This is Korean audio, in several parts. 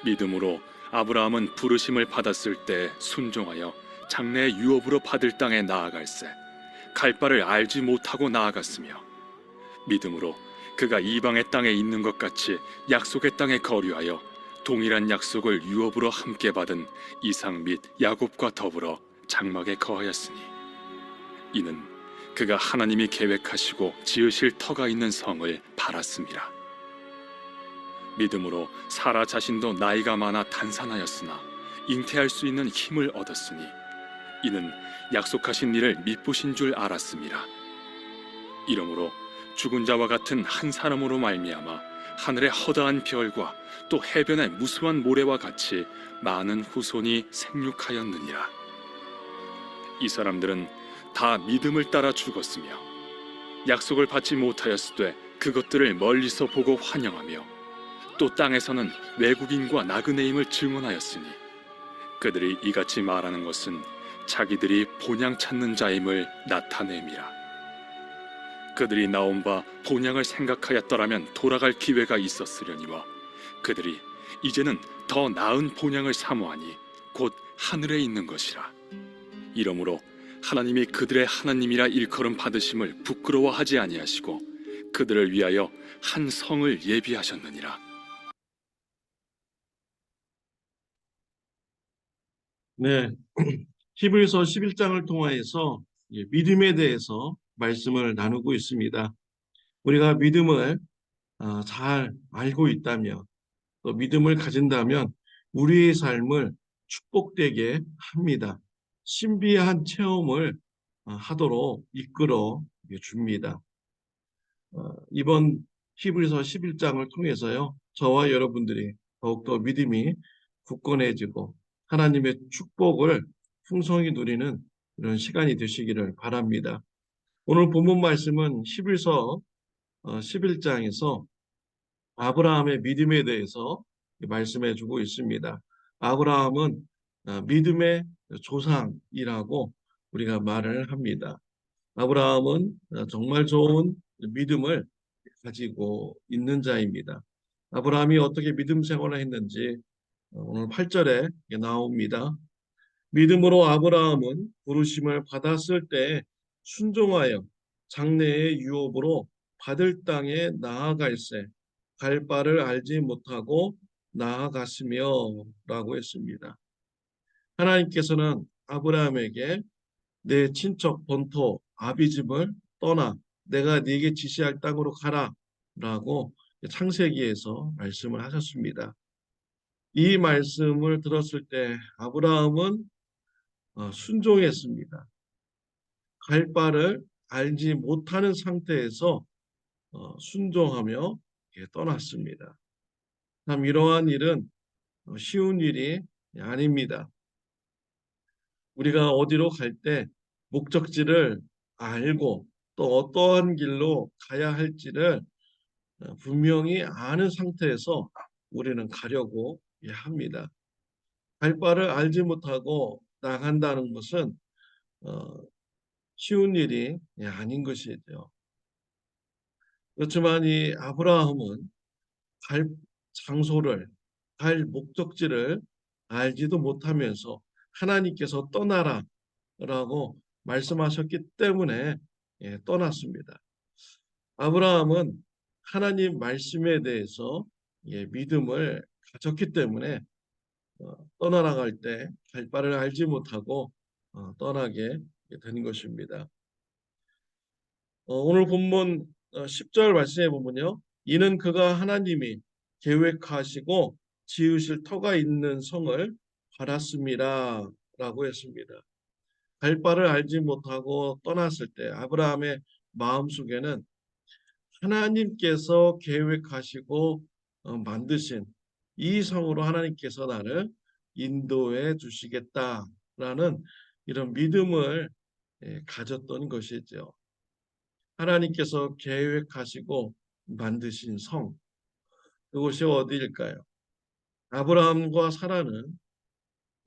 믿음으로 아브라함은 부르심을 받았을 때 순종하여 장래의 유업으로 받을 땅에 나아갈새 갈 바를 알지 못하고 나아갔으며, 믿음으로 그가 이방의 땅에 있는 것 같이 약속의 땅에 거류하여 동일한 약속을 유업으로 함께 받은 이삭 및 야곱과 더불어 장막에 거하였으니, 이는 그가 하나님이 계획하시고 지으실 터가 있는 성을 바랐습니다. 믿음으로 사라 자신도 나이가 많아 단산하였으나 잉태할 수 있는 힘을 얻었으니, 이는 약속하신 일을 미쁘신 줄 알았습니다. 이러므로 죽은 자와 같은 한 사람으로 말미암아 하늘의 허다한 별과 또 해변의 무수한 모래와 같이 많은 후손이 생육하였느니라. 이 사람들은 다 믿음을 따라 죽었으며, 약속을 받지 못하였으되 그것들을 멀리서 보고 환영하며, 또 땅에서는 외국인과 나그네임을 증언하였으니, 그들이 이같이 말하는 것은 자기들이 본향 찾는 자임을 나타냄이라. 그들이 나온 바 본향을 생각하였더라면 돌아갈 기회가 있었으려니와, 그들이 이제는 더 나은 본향을 사모하니 곧 하늘에 있는 것이라. 이러므로 하나님이 그들의 하나님이라 일컬음 받으심을 부끄러워하지 아니하시고 그들을 위하여 한 성을 예비하셨느니라. 네, 히브리서 11장을 통하여서 믿음에 대해서 말씀을 나누고 있습니다. 우리가 믿음을 잘 알고 있다면, 또 믿음을 가진다면 우리의 삶을 축복되게 합니다. 신비한 체험을 하도록 이끌어 줍니다. 이번 히브리서 11장을 통해서요, 저와 여러분들이 더욱더 믿음이 굳건해지고 하나님의 축복을 풍성히 누리는 이런 시간이 되시기를 바랍니다. 오늘 본문 말씀은 히브리서 11장에서 아브라함의 믿음에 대해서 말씀해 주고 있습니다. 아브라함은 믿음의 조상이라고 우리가 말을 합니다. 아브라함은 정말 좋은 믿음을 가지고 있는 자입니다. 아브라함이 어떻게 믿음 생활을 했는지 오늘 8절에 나옵니다. 믿음으로 아브라함은 부르심을 받았을 때 순종하여 장래의 유업으로 받을 땅에 나아갈새 갈 바를 알지 못하고 나아갔으며 라고 했습니다. 하나님께서는 아브라함에게 내 친척 본토 아비집을 떠나 내가 네게 지시할 땅으로 가라 라고 창세기에서 말씀을 하셨습니다. 이 말씀을 들었을 때 아브라함은 순종했습니다. 갈 바를 알지 못하는 상태에서 순종하며 떠났습니다. 참 이러한 일은 쉬운 일이 아닙니다. 우리가 어디로 갈 때 목적지를 알고 또 어떠한 길로 가야 할지를 분명히 아는 상태에서 우리는 가려고 합니다. 갈 바를 알지 못하고 나간다는 것은 어, 쉬운 일이 아닌 것이죠. 그렇지만 이 아브라함은 갈 장소를, 갈 목적지를 알지도 못하면서 하나님께서 떠나라라고 말씀하셨기 때문에 떠났습니다. 아브라함은 하나님 말씀에 대해서 믿음을 가졌기 때문에 떠나나갈 때 갈 바를 알지 못하고 떠나게 된 것입니다. 오늘 본문 10절 말씀해 보면요. 이는 그가 하나님이 계획하시고 지으실 터가 있는 성을 바랐습니다. 라고 했습니다. 갈 바를 알지 못하고 떠났을 때 아브라함의 마음속에는 하나님께서 계획하시고 만드신 이 성으로 하나님께서 나를 인도해 주시겠다라는 이런 믿음을 가졌던 것이죠. 하나님께서 계획하시고 만드신 성, 그곳이 어디일까요? 아브라함과 사라는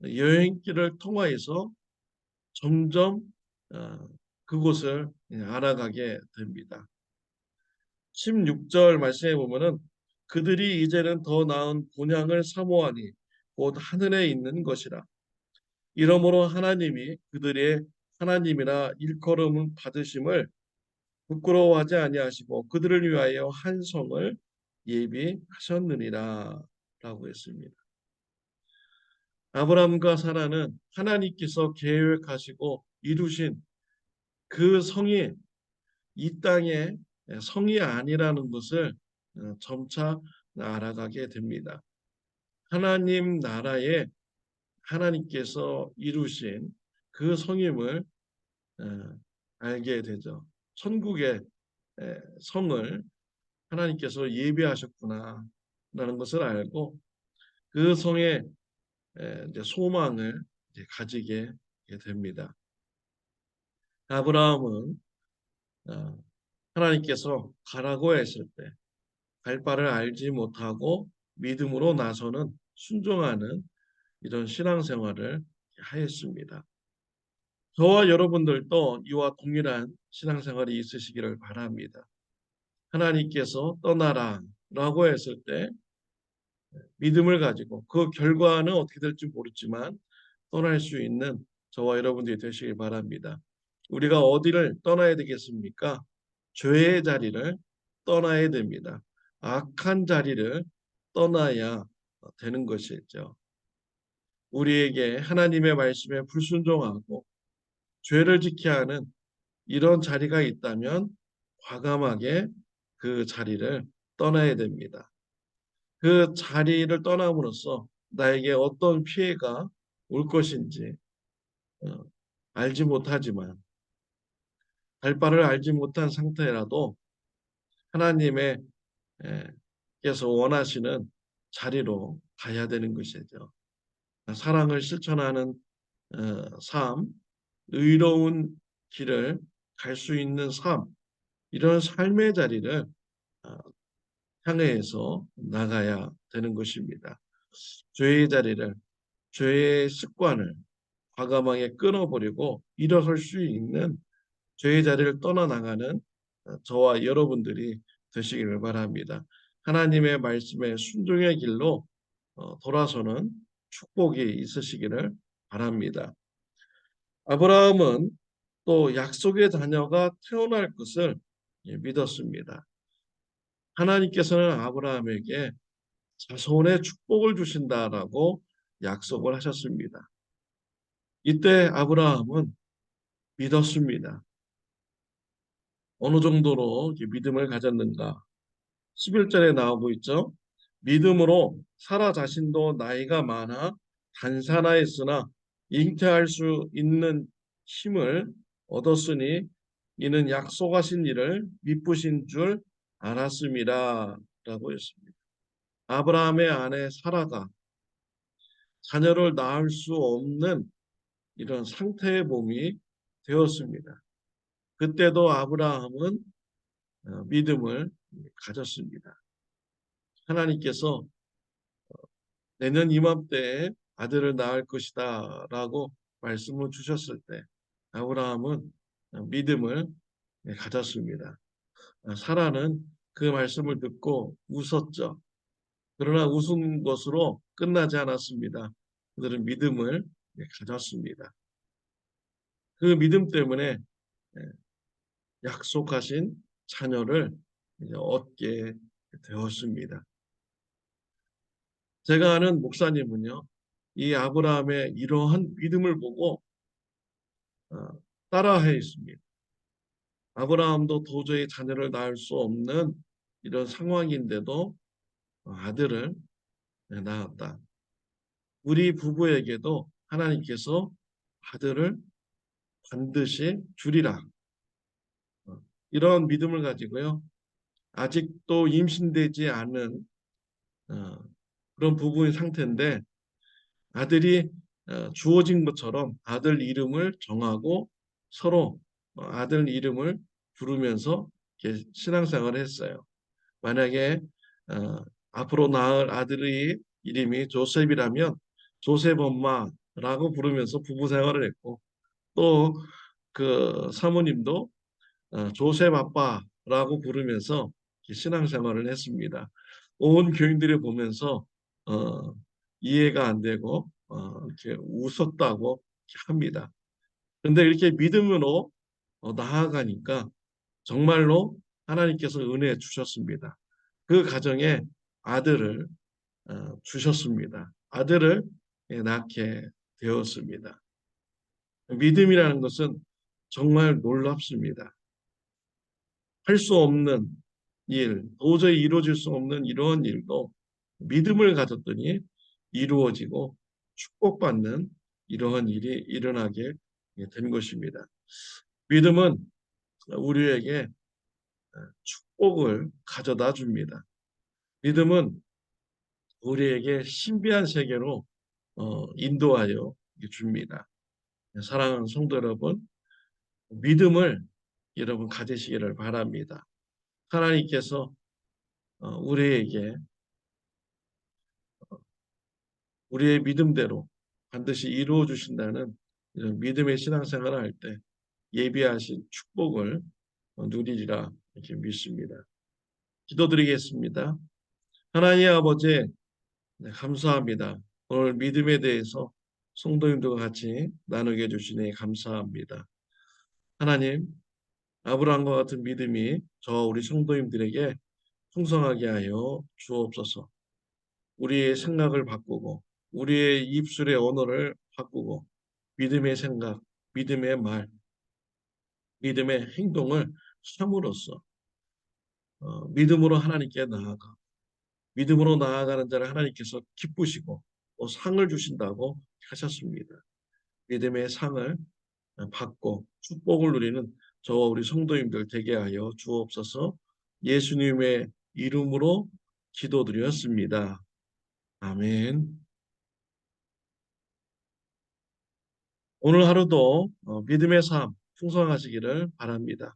여행길을 통하여서 점점 그곳을 알아가게 됩니다. 16절 말씀해 보면은 그들이 이제는 더 나은 본향을 사모하니 곧 하늘에 있는 것이라. 이러므로 하나님이 그들의 하나님이라 일컬음을 받으심을 부끄러워하지 아니하시고 그들을 위하여 한 성을 예비하셨느니라 라고 했습니다. 아브라함과 사라는 하나님께서 계획하시고 이루신 그 성이 이 땅의 성이 아니라는 것을 점차 알아가게 됩니다. 하나님 나라에 하나님께서 이루신 그 성임을 알게 되죠. 천국의 성을 하나님께서 예비하셨구나 라는 것을 알고 그 성의 이제 소망을 이제 가지게 됩니다. 아브라함은 하나님께서 가라고 했을 때 갈 바를 알지 못하고 믿음으로 나서는 순종하는 이런 신앙생활을 하였습니다. 저와 여러분들도 이와 동일한 신앙생활이 있으시기를 바랍니다. 하나님께서 떠나라 라고 했을 때 믿음을 가지고 그 결과는 어떻게 될지 모르지만 떠날 수 있는 저와 여러분들이 되시길 바랍니다. 우리가 어디를 떠나야 되겠습니까? 죄의 자리를 떠나야 됩니다. 악한 자리를 떠나야 되는 것이죠. 우리에게 하나님의 말씀에 불순종하고 죄를 지켜야 하는 이런 자리가 있다면 과감하게 그 자리를 떠나야 됩니다. 그 자리를 떠남으로써 나에게 어떤 피해가 올 것인지 어, 알지 못하지만 갈 바를 알지 못한 상태라도 하나님의 께서 원하시는 자리로 가야 되는 것이죠. 사랑을 실천하는 삶, 의로운 길을 갈 수 있는 삶, 이런 삶의 자리를 어, 향해서 나가야 되는 것입니다. 죄의 자리를, 죄의 습관을 과감하게 끊어버리고 일어설 수 있는 죄의 자리를 떠나나가는 저와 여러분들이 되시기를 바랍니다. 하나님의 말씀에 순종의 길로 돌아서는 축복이 있으시기를 바랍니다. 아브라함은 또 약속의 자녀가 태어날 것을 믿었습니다. 하나님께서는 아브라함에게 자손의 축복을 주신다라고 약속을 하셨습니다. 이때 아브라함은 믿었습니다. 어느 정도로 믿음을 가졌는가? 11절에 나오고 있죠. 믿음으로 사라 자신도 나이가 많아 단사나였으나 잉태할 수 있는 힘을 얻었으니 이는 약속하신 일을 미쁘신 줄 알았습니다. 라고 했습니다. 아브라함의 아내 사라가 자녀를 낳을 수 없는 이런 상태의 몸이 되었습니다. 그때도 아브라함은 믿음을 가졌습니다. 하나님께서 내년 이맘때에 아들을 낳을 것이다 라고 말씀을 주셨을 때 아브라함은 믿음을 가졌습니다. 사라는 그 말씀을 듣고 웃었죠. 그러나 웃은 것으로 끝나지 않았습니다. 그들은 믿음을 가졌습니다. 그 믿음 때문에 약속하신 자녀를 얻게 되었습니다. 제가 아는 목사님은요, 이 아브라함의 이러한 믿음을 보고 어, 따라해 있습니다. 아브라함도 도저히 자녀를 낳을 수 없는 이런 상황인데도 아들을 낳았다. 우리 부부에게도 하나님께서 아들을 반드시 주리라. 이런 믿음을 가지고요. 아직도 임신되지 않은 그런 부부의 상태인데 아들이 주어진 것처럼 아들 이름을 정하고 서로 아들 이름을 부르면서 신앙생활을 했어요. 만약에 앞으로 낳을 아들의 이름이 조셉이라면 조셉 엄마라고 부르면서 부부 생활을 했고 또 그 사모님도 조셉 아빠라고 부르면서 신앙생활을 했습니다. 온 교인들이 보면서 어, 이해가 안 되고 이렇게 웃었다고 합니다. 그런데 이렇게 믿음으로 나아가니까 정말로 하나님께서 은혜 주셨습니다. 그 가정에 아들을 주셨습니다. 아들을 낳게 되었습니다. 믿음이라는 것은 정말 놀랍습니다. 할 수 없는 일, 도저히 이루어질 수 없는 이러한 일도 믿음을 가졌더니 이루어지고 축복받는 이러한 일이 일어나게 된 것입니다. 믿음은 우리에게 축복을 가져다 줍니다. 믿음은 우리에게 신비한 세계로 인도하여 줍니다. 사랑하는 성도 여러분, 믿음을 여러분 가지시기를 바랍니다. 하나님께서 우리에게 우리의 믿음대로 반드시 이루어 주신다는 이런 믿음의 신앙생활을 할 때 예비하신 축복을 누리리라 이렇게 믿습니다. 기도드리겠습니다. 하나님 아버지, 네, 감사합니다. 오늘 믿음에 대해서 성도님들과 같이 나누게 해주시니 감사합니다. 하나님, 아브라함과 같은 믿음이 우리 성도님들에게 풍성하게 하여 주옵소서. 우리의 생각을 바꾸고 우리의 입술의 언어를 바꾸고 믿음의 생각, 믿음의 말, 믿음의 행동을 함으로써 믿음으로 하나님께 나아가 믿음으로 나아가는 자를 하나님께서 기쁘시고 또 상을 주신다고 하셨습니다. 믿음의 상을 받고 축복을 누리는 저와 우리 성도님들 되게 하여 주옵소서. 예수님의 이름으로 기도드렸습니다. 아멘. 오늘 하루도 믿음의 삶 풍성하시기를 바랍니다.